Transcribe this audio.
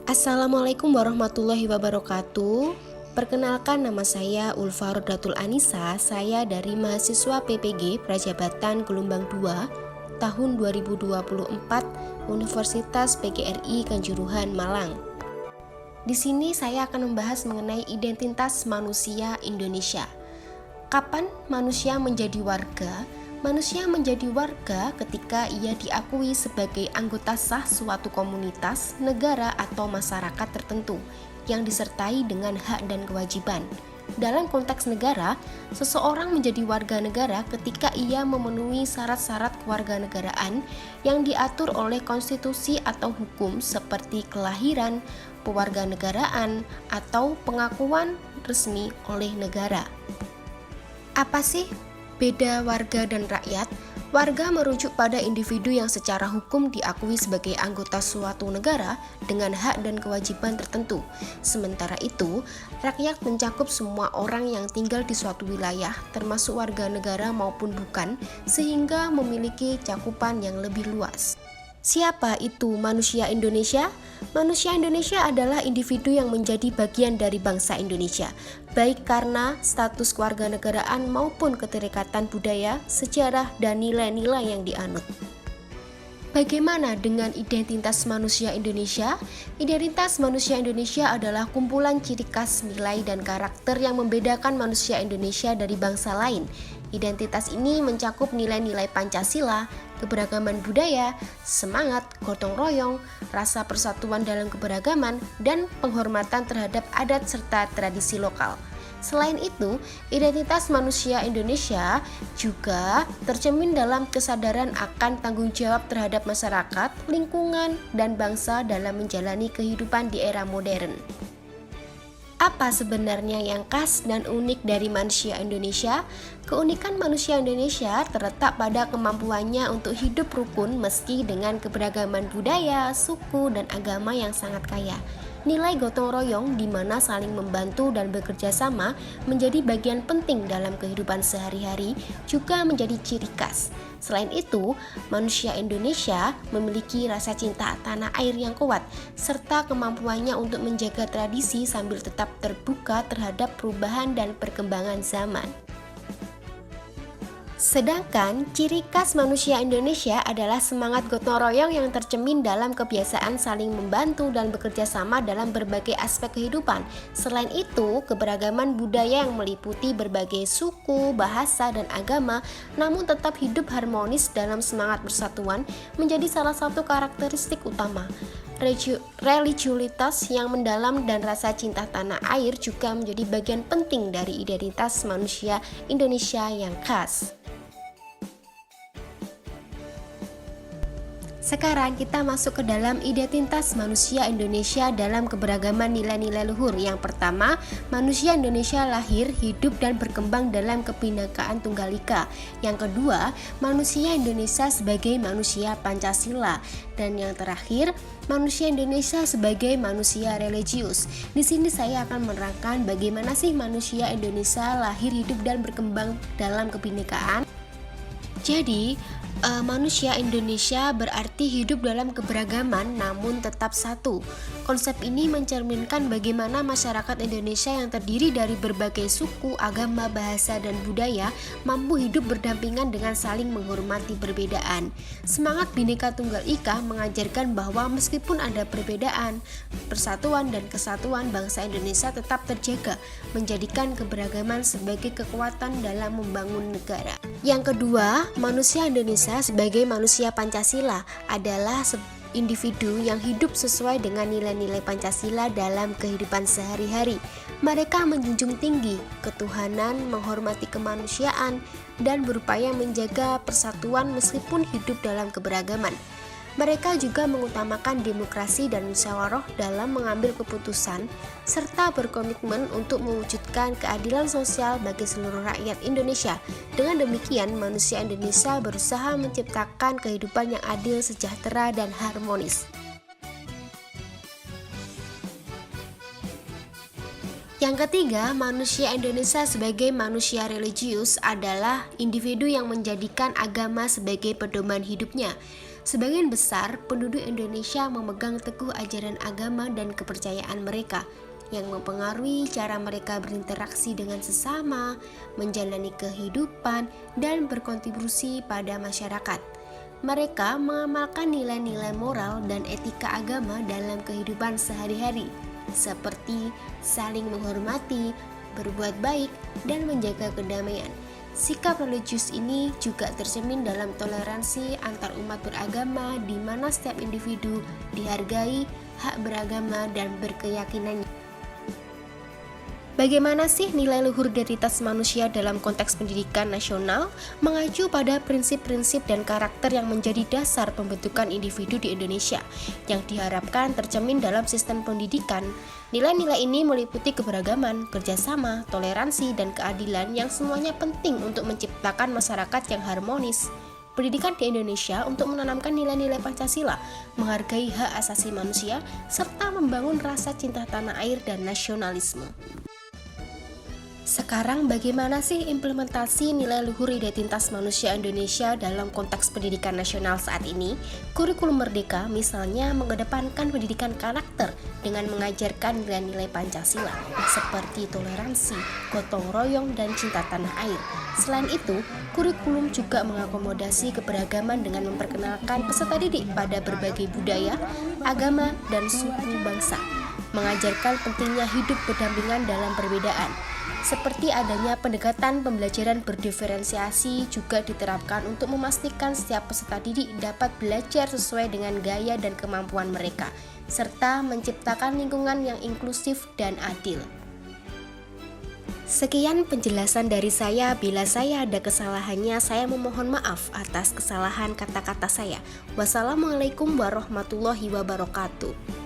Assalamualaikum warahmatullahi wabarakatuh. Perkenalkan, nama saya Ulfa Rodatul Anissa. Saya dari mahasiswa PPG Prajabatan Gelombang 2 tahun 2024 Universitas PGRI Kanjuruhan, Malang. Di sini saya akan membahas mengenai identitas manusia Indonesia. Kapan manusia menjadi warga? Manusia menjadi warga ketika ia diakui sebagai anggota sah suatu komunitas, negara, atau masyarakat tertentu yang disertai dengan hak dan kewajiban. Dalam konteks negara, seseorang menjadi warga negara ketika ia memenuhi syarat-syarat kewarganegaraan yang diatur oleh konstitusi atau hukum seperti kelahiran, pewarganegaraan, atau pengakuan resmi oleh negara. Apa sih beda warga dan rakyat? Warga merujuk pada individu yang secara hukum diakui sebagai anggota suatu negara dengan hak dan kewajiban tertentu. Sementara itu, rakyat mencakup semua orang yang tinggal di suatu wilayah, termasuk warga negara maupun bukan, sehingga memiliki cakupan yang lebih luas. Siapa itu manusia Indonesia? Manusia Indonesia adalah individu yang menjadi bagian dari bangsa Indonesia, baik karena status kewarganegaraan maupun keterikatan budaya, sejarah, dan nilai-nilai yang dianut. Bagaimana dengan identitas manusia Indonesia? Identitas manusia Indonesia adalah kumpulan ciri khas, nilai, dan karakter yang membedakan manusia Indonesia dari bangsa lain. Identitas ini mencakup nilai-nilai Pancasila, keberagaman budaya, semangat gotong royong, rasa persatuan dalam keberagaman, dan penghormatan terhadap adat serta tradisi lokal. Selain itu, identitas manusia Indonesia juga tercermin dalam kesadaran akan tanggung jawab terhadap masyarakat, lingkungan, dan bangsa dalam menjalani kehidupan di era modern. Apa sebenarnya yang khas dan unik dari manusia Indonesia? Keunikan manusia Indonesia terletak pada kemampuannya untuk hidup rukun meski dengan keberagaman budaya, suku, dan agama yang sangat kaya. Nilai gotong royong di mana saling membantu dan bekerja sama menjadi bagian penting dalam kehidupan sehari-hari juga menjadi ciri khas. Selain itu, manusia Indonesia memiliki rasa cinta tanah air yang kuat serta kemampuannya untuk menjaga tradisi sambil tetap terbuka terhadap perubahan dan perkembangan zaman. Sedangkan ciri khas manusia Indonesia adalah semangat gotong royong yang tercermin dalam kebiasaan saling membantu dan bekerja sama dalam berbagai aspek kehidupan. Selain itu, keberagaman budaya yang meliputi berbagai suku, bahasa, dan agama namun tetap hidup harmonis dalam semangat persatuan menjadi salah satu karakteristik utama. Religiulitas yang mendalam dan rasa cinta tanah air juga menjadi bagian penting dari identitas manusia Indonesia yang khas. Sekarang kita masuk ke dalam identitas manusia Indonesia dalam keberagaman nilai-nilai luhur. Yang pertama, manusia Indonesia lahir, hidup, dan berkembang dalam kebinekaan Tunggal Ika. Yang kedua, manusia Indonesia sebagai manusia Pancasila. Dan yang terakhir, manusia Indonesia sebagai manusia religius. Di sini saya akan menerangkan bagaimana sih manusia Indonesia lahir, hidup, dan berkembang dalam kebinekaan. Jadi, manusia Indonesia berarti hidup dalam keberagaman namun tetap satu. Konsep ini mencerminkan bagaimana masyarakat Indonesia yang terdiri dari berbagai suku, agama, bahasa, dan budaya mampu hidup berdampingan dengan saling menghormati perbedaan. Semangat Bhinneka Tunggal Ika mengajarkan bahwa meskipun ada perbedaan, persatuan dan kesatuan bangsa Indonesia tetap terjaga, menjadikan keberagaman sebagai kekuatan dalam membangun negara. Yang kedua, manusia Indonesia sebagai manusia Pancasila adalah individu yang hidup sesuai dengan nilai-nilai Pancasila dalam kehidupan sehari-hari. Mereka menjunjung tinggi ketuhanan, menghormati kemanusiaan, dan berupaya menjaga persatuan meskipun hidup dalam keberagaman. Mereka juga mengutamakan demokrasi dan musyawarah dalam mengambil keputusan, serta berkomitmen untuk mewujudkan keadilan sosial bagi seluruh rakyat Indonesia. Dengan demikian, manusia Indonesia berusaha menciptakan kehidupan yang adil, sejahtera, dan harmonis. Yang ketiga, manusia Indonesia sebagai manusia religius adalah individu yang menjadikan agama sebagai pedoman hidupnya. Sebagian besar penduduk Indonesia memegang teguh ajaran agama dan kepercayaan mereka yang mempengaruhi cara mereka berinteraksi dengan sesama, menjalani kehidupan, dan berkontribusi pada masyarakat. Mereka mengamalkan nilai-nilai moral dan etika agama dalam kehidupan sehari-hari, seperti saling menghormati, berbuat baik, dan menjaga kedamaian. Sikap religius ini juga tercermin dalam toleransi antar umat beragama, di mana setiap individu dihargai hak beragama dan berkeyakinannya. Bagaimana sih nilai luhur identitas manusia dalam konteks pendidikan nasional? Mengacu pada prinsip-prinsip dan karakter yang menjadi dasar pembentukan individu di Indonesia, yang diharapkan tercermin dalam sistem pendidikan. Nilai-nilai ini meliputi keberagaman, kerjasama, toleransi, dan keadilan yang semuanya penting untuk menciptakan masyarakat yang harmonis. Pendidikan di Indonesia untuk menanamkan nilai-nilai Pancasila, menghargai hak asasi manusia, serta membangun rasa cinta tanah air dan nasionalisme. Sekarang bagaimana sih implementasi nilai luhur identitas manusia Indonesia dalam konteks pendidikan nasional saat ini? Kurikulum Merdeka misalnya mengedepankan pendidikan karakter dengan mengajarkan nilai-nilai Pancasila seperti toleransi, gotong royong, dan cinta tanah air. Selain itu, kurikulum juga mengakomodasi keberagaman dengan memperkenalkan peserta didik pada berbagai budaya, agama, dan suku bangsa, mengajarkan pentingnya hidup berdampingan dalam perbedaan. Seperti adanya pendekatan pembelajaran berdiferensiasi juga diterapkan untuk memastikan setiap peserta didik dapat belajar sesuai dengan gaya dan kemampuan mereka, serta menciptakan lingkungan yang inklusif dan adil. Sekian penjelasan dari saya. Bila saya ada kesalahannya, saya memohon maaf atas kesalahan kata-kata saya. Wassalamualaikum warahmatullahi wabarakatuh.